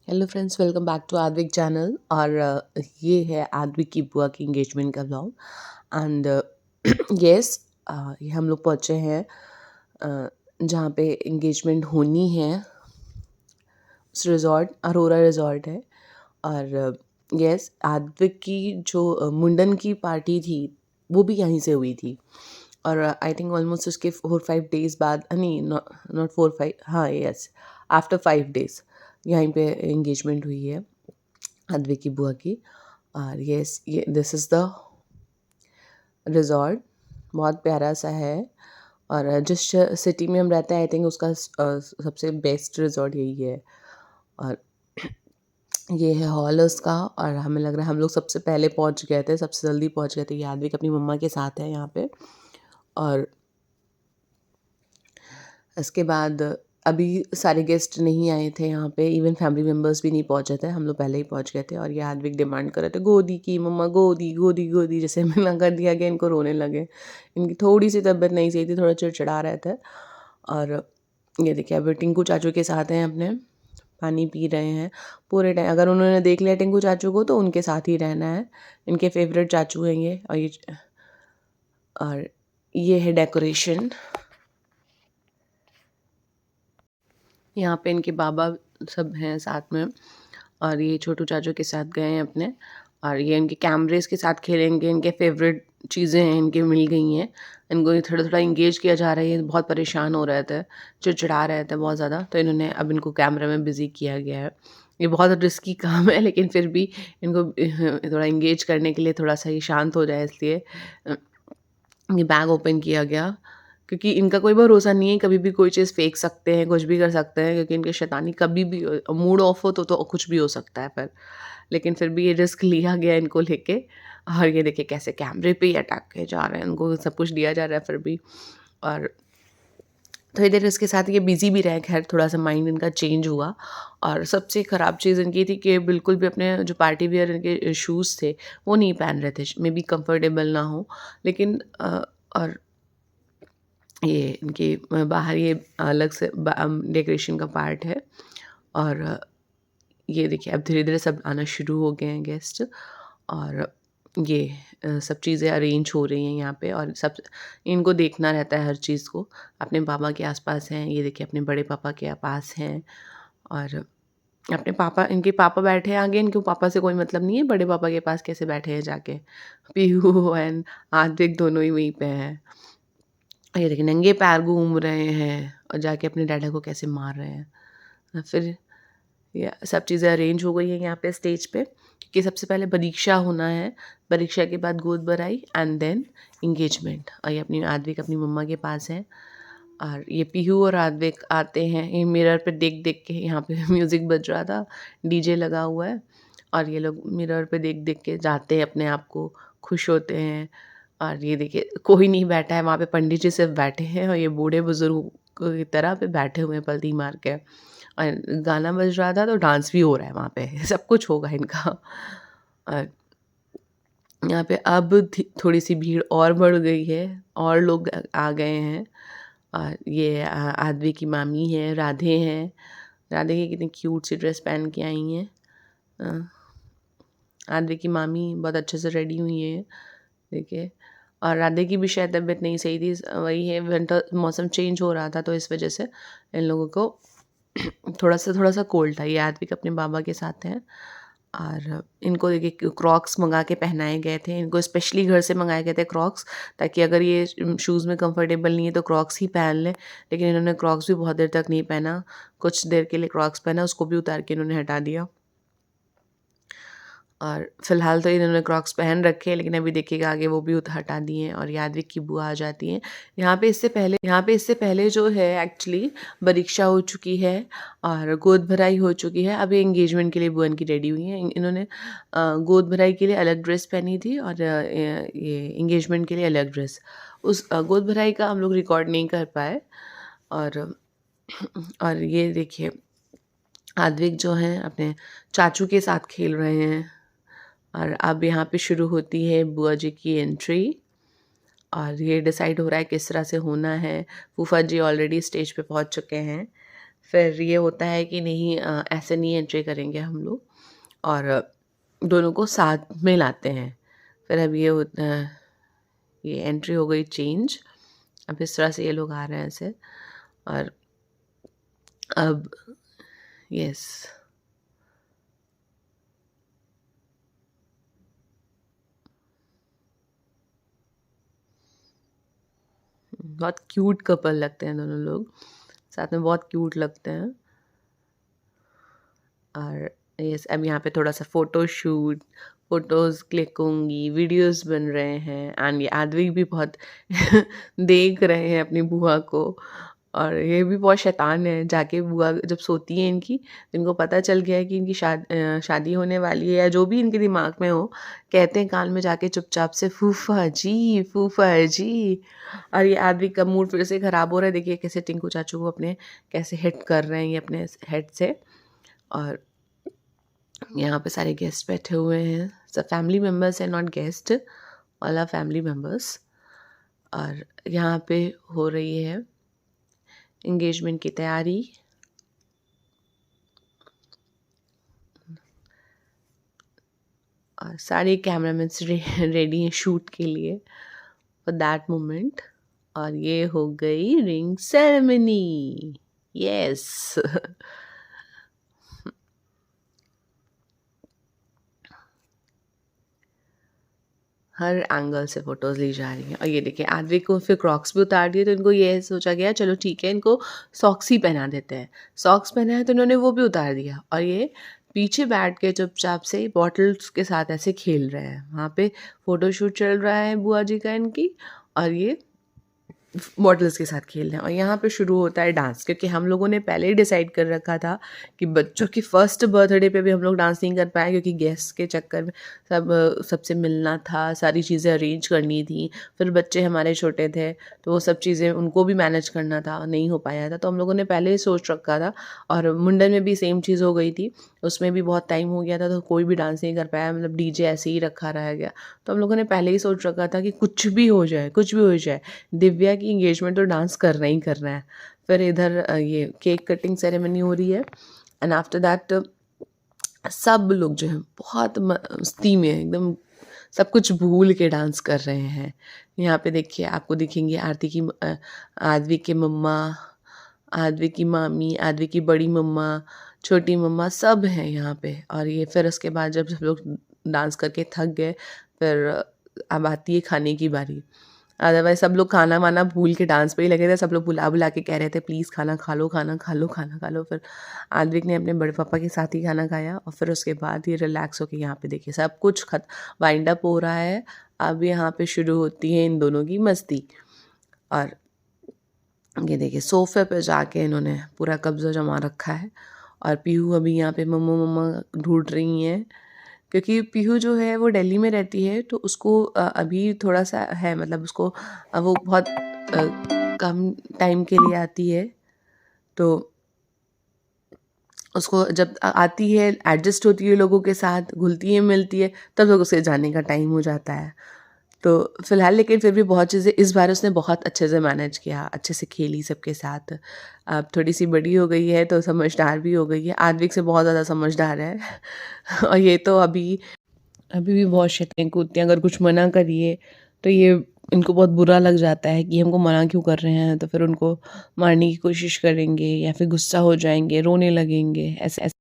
Hello friends, welcome back to Aadvik channel. और ये है आद्विक की बुआ की इंगेजमेंट का ब्लॉग। एंड यस, ये हम लोग पहुँचे हैं जहाँ पे इंगेजमेंट होनी है। उस रिजॉर्ट अरोरा रिजॉर्ट है। और यस, आद्विक की जो मुंडन की पार्टी थी वो भी यहीं से हुई थी। और आई थिंक ऑलमोस्ट उसके 4-5 डेज़ बाद, नहीं नॉट 4-5, हाँ यस, आफ्टर 5 डेज़ यहीं पे एंगेजमेंट हुई है अद्विक की बुआ की। और यस, ये दिस इज़ द रिजॉर्ट। बहुत प्यारा सा है। और जिस सिटी में हम रहते हैं आई थिंक उसका सबसे बेस्ट रिजॉर्ट यही है। और ये है हॉल उसका। और हमें लग रहा है हम लोग सबसे पहले पहुंच गए थे, सबसे जल्दी पहुंच गए थे। ये आद्विक अपनी मम्मा के साथ है यहाँ पे। और इसके बाद अभी सारे गेस्ट नहीं आए थे यहाँ पे, इवन फैमिली मेम्बर्स भी नहीं पहुँचे थे, हम लोग पहले ही पहुँच गए थे। और ये आद्विक डिमांड कर रहे थे गोदी की, मम्मा गोदी गोदी गोदी, जैसे मना कर दिया गया इनको रोने लगे। इनकी थोड़ी सी तबीयत नहीं सही थी, थोड़ा चिड़चिड़ा रहे थे। और ये देखिए अभी टिंकू चाचू के साथ हैं अपने, पानी पी रहे हैं पूरे टाइम। अगर उन्होंने देख लिया टिंकू चाचू को तो उनके साथ ही रहना है। इनके फेवरेट चाचू हैं ये। और ये है डेकोरेशन। यहाँ पे इनके बाबा सब हैं साथ में। और ये छोटू चाचू के साथ गए हैं अपने। और ये इनके कैमरेज के साथ खेलेंगे। इनके फेवरेट चीज़ें हैं, इनके मिल गई हैं। इनको ये थोड़ा थोड़ा इंगेज किया जा रहा है। ये बहुत परेशान हो रहे थे, चिड़चिड़ा रहे थे बहुत ज़्यादा, तो इन्होंने अब इनको कैमरे में बिज़ी किया गया है। ये बहुत रिस्की काम है, लेकिन फिर भी इनको थोड़ा इंगेज करने के लिए, थोड़ा सा ये शांत हो जाए इसलिए ये बैग ओपन किया गया। क्योंकि इनका कोई भरोसा नहीं है, कभी भी कोई चीज़ फेंक सकते हैं, कुछ भी कर सकते हैं, क्योंकि इनकी शैतानी कभी भी मूड ऑफ हो तो कुछ भी हो सकता है फिर। लेकिन फिर भी ये रिस्क लिया गया इनको लेके। और ये देखिए कैसे कैमरे पे ही अटैक किए जा रहे हैं, इनको सब कुछ दिया जा रहा है फिर भी। और थोड़ी देर इसके साथ ये बिज़ी भी रहे, खैर थोड़ा सा माइंड इनका चेंज हुआ। और सबसे ख़राब चीज़ इनकी थी कि बिल्कुल भी अपने जो पार्टी वियर इनके शूज़ थे वो नहीं पहन रहे थे, मे बी कंफर्टेबल ना हो। लेकिन और ये इनके बाहर ये अलग से डेकोरेशन का पार्ट है। और ये देखिए अब धीरे-धीरे सब आना शुरू हो गए हैं गेस्ट। और ये सब चीज़ें अरेंज हो रही हैं यहाँ पे। और सब इनको देखना रहता है हर चीज़ को। अपने पापा के आस-पास हैं, ये देखिए अपने बड़े पापा के पास हैं। और अपने पापा, इनके पापा बैठे हैं आगे, इनको पापा से कोई मतलब नहीं है, बड़े पापा के पास कैसे बैठे हैं जाके। पीहू एंड आदित्य दोनों ही वहीं पे हैं। ये देखिए नंगे पैर घूम रहे हैं और जाके अपने डैडा को कैसे मार रहे हैं। फिर ये सब चीज़ें अरेंज हो गई हैं यहाँ पे स्टेज पे, क्योंकि सबसे पहले परीक्षा होना है। परीक्षा के बाद गोद भराई एंड देन इंगेजमेंट। और ये अपनी आद्विक अपनी मम्मा के पास है। और ये पीहू और आद्विक आते हैं, ये मिरर पे देख देख के, यहाँ पे म्यूज़िक बज रहा था, डीजे लगा हुआ है। और ये लोग मिरर पे देख देख के जाते हैं, अपने आप को खुश होते हैं। और ये देखिए कोई नहीं बैठा है वहाँ पे, पंडित जी सिर्फ बैठे हैं और ये बूढ़े बुजुर्ग की तरह पे बैठे हुए हैं पलथी मार के। और गाना बज रहा था तो डांस भी हो रहा है वहाँ पे, सब कुछ होगा इनका। और यहाँ पे अब थोड़ी सी भीड़ और बढ़ गई है, और लोग आ गए हैं। और ये आदवी की मामी है, राधे हैं। राधे की कितनी क्यूट सी ड्रेस पहन के आई हैं। आदवी की मामी बहुत अच्छे से रेडी हुई है, देखिए। और राधे की भी शायद तबीयत नहीं सही थी, वही है विंटर, मौसम चेंज हो रहा था तो इस वजह से इन लोगों को थोड़ा सा कोल्ड था। ये आदविक अपने बाबा के साथ हैं। और इनको देखिए क्रॉक्स मंगा के पहनाए गए थे, इनको स्पेशली घर से मंगाए गए थे क्रॉक्स, ताकि अगर ये शूज़ में कंफर्टेबल नहीं है तो क्रॉक्स ही पहन लें। लेकिन इन्होंने क्रॉक्स भी बहुत देर तक नहीं पहना, कुछ देर के लिए क्रॉक्स पहना, उसको भी उतार के इन्होंने हटा दिया। और फ़िलहाल तो इन्होंने क्रॉक्स पहन रखे हैं, लेकिन अभी देखिएगा आगे वो भी हटा दिए हैं और यादविक की बुआ आ जाती हैं। यहाँ पे इससे पहले जो है एक्चुअली परीक्षा हो चुकी है और गोद भराई हो चुकी है। अभी एंगेजमेंट के लिए बुआ इनकी रेडी हुई हैं। इन्होंने गोद भराई के लिए अलग ड्रेस पहनी थी और ये एंगेजमेंट के लिए अलग ड्रेस। उस गोद भराई का हम लोग रिकॉर्ड नहीं कर पाए। और और ये देखिए आद्विक जो हैं अपने चाचू के साथ खेल रहे हैं। और अब यहाँ पे शुरू होती है बुआ जी की एंट्री। और ये डिसाइड हो रहा है किस तरह से होना है। फूफा जी ऑलरेडी स्टेज पे पहुँच चुके हैं। फिर ये होता है कि नहीं ऐसे नहीं एंट्री करेंगे हम लोग, और दोनों को साथ में लाते हैं। फिर अब ये होता है, ये एंट्री हो गई चेंज। अब इस तरह से ये लोग आ रहे हैं ऐसे, और अब यस, बहुत क्यूट कपल लगते हैं दोनों लोग, साथ में बहुत क्यूट लगते हैं। और यस, अब यहाँ पे थोड़ा सा फ़ोटो शूट, फ़ोटोज़ क्लिक होंगी, वीडियोस बन रहे हैं, एंड ये आद्विक भी बहुत देख रहे हैं अपनी बुआ को। और ये भी बहुत शैतान है, जाके बुआ जब सोती है इनकी, तो इनको पता चल गया है कि इनकी शादी होने वाली है, या जो भी इनके दिमाग में हो, कहते हैं कान में जाके चुपचाप से फूफा जी, फूफा जी। और ये आद्विक का मूड फिर से ख़राब हो रहा है, देखिए कैसे टिंकू चाचू को अपने कैसे हिट कर रहे हैं ये अपने हेड से। और यहाँ पे सारे गेस्ट बैठे हुए हैं, सब फैमिली मेम्बर्स हैं, not guest, all are family members. और यहाँ पे हो रही है एंगेजमेंट की तैयारी। और सारे कैमरामैन्स रेडी हैं शूट के लिए फॉर दैट मोमेंट। और ये हो गई रिंग सेरेमनी, यस। हर एंगल से फ़ोटोज़ ली जा रही हैं। और ये देखिए आद्विक को फिर क्रॉक्स भी उतार दिए, तो इनको ये सोचा गया चलो ठीक है, इनको सॉक्स ही पहना देते हैं। सॉक्स पहना है तो इन्होंने वो भी उतार दिया, और ये पीछे बैठ के चुपचाप से बॉटल्स के साथ ऐसे खेल रहे हैं। वहाँ पे फ़ोटोशूट चल रहा है बुआ जी का इनकी, और ये मॉडल्स के साथ खेल रहे हैं। और यहाँ पे शुरू होता है डांस, क्योंकि हम लोगों ने पहले ही डिसाइड कर रखा था कि बच्चों की फ़र्स्ट बर्थडे पे भी हम लोग डांस नहीं कर पाए, क्योंकि गेस्ट के चक्कर में सबसे मिलना था, सारी चीज़ें अरेंज करनी थी। फिर बच्चे हमारे छोटे थे, तो वो सब चीज़ें उनको भी मैनेज करना था, नहीं हो पाया था। तो हम लोगों ने पहले ही सोच रखा था। और मुंडन में भी सेम चीज़ हो गई थी, उसमें भी बहुत टाइम हो गया था, तो कोई भी डांस नहीं कर पाया, मतलब डीजे ऐसे ही रखा रह गया। तो हम लोगों ने पहले ही सोच रखा था कि कुछ भी हो जाए, कुछ भी हो जाए, दिव्या की एंगेजमेंट तो डांस करना ही करना है। फिर इधर ये केक कटिंग सेरेमनी हो रही है, एंड आफ्टर दैट सब लोग जो हैं बहुत मस्ती में एकदम सब कुछ भूल के डांस कर रहे हैं। यहाँ पे देखिए आपको दिखेंगी आरती की आद्विक की मम्मा, आद्विक की मामी, आद्विक की बड़ी मम्मा, छोटी मम्मा, सब हैं यहाँ पे। और ये फिर उसके बाद जब सब लोग डांस करके थक गए, फिर अब आती है खाने की बारी। अदरवाइज़ सब लोग खाना वाना भूल के डांस पे ही लगे थे, सब लोग बुला बुला के कह रहे थे प्लीज़ खाना खा लो, खाना खा लो, खाना खा लो। फिर आद्विक ने अपने बड़े पापा के साथ ही खाना खाया, और फिर उसके बाद ये रिलैक्स होके यहाँ पे देखिए सब कुछ वाइंड अप हो रहा है। अब यहाँ पे शुरू होती है इन दोनों की मस्ती। और ये देखिए सोफ़े पे जाके इन्होंने पूरा कब्ज़ा जमा रखा है। और पीहू अभी यहाँ पे मम्मा मम्मा ढूंढ रही हैं, क्योंकि पीहू जो है वो दिल्ली में रहती है, तो उसको अभी थोड़ा-सा है, मतलब उसको वो बहुत कम टाइम के लिए आती है, तो उसको जब आती है, एडजस्ट होती है लोगों के साथ, घुलती है, मिलती है, तब तक उसके जाने का टाइम हो जाता है। तो फ़िलहाल लेकिन फिर भी बहुत चीज़ें इस बार उसने बहुत अच्छे से मैनेज किया, अच्छे से खेली सबके साथ। अब थोड़ी-सी बड़ी हो गई है, तो समझदार भी हो गई है, आद्विक से बहुत ज़्यादा समझदार है। और ये तो अभी भी बहुत शैतानी कूदती हैं, अगर कुछ मना करिए तो ये इनको बहुत बुरा लग जाता है कि हमको मना क्यों कर रहे हैं, तो फिर उनको मारने की कोशिश करेंगे, या फिर गुस्सा हो जाएँगे, रोने लगेंगे, ऐसे ऐसे।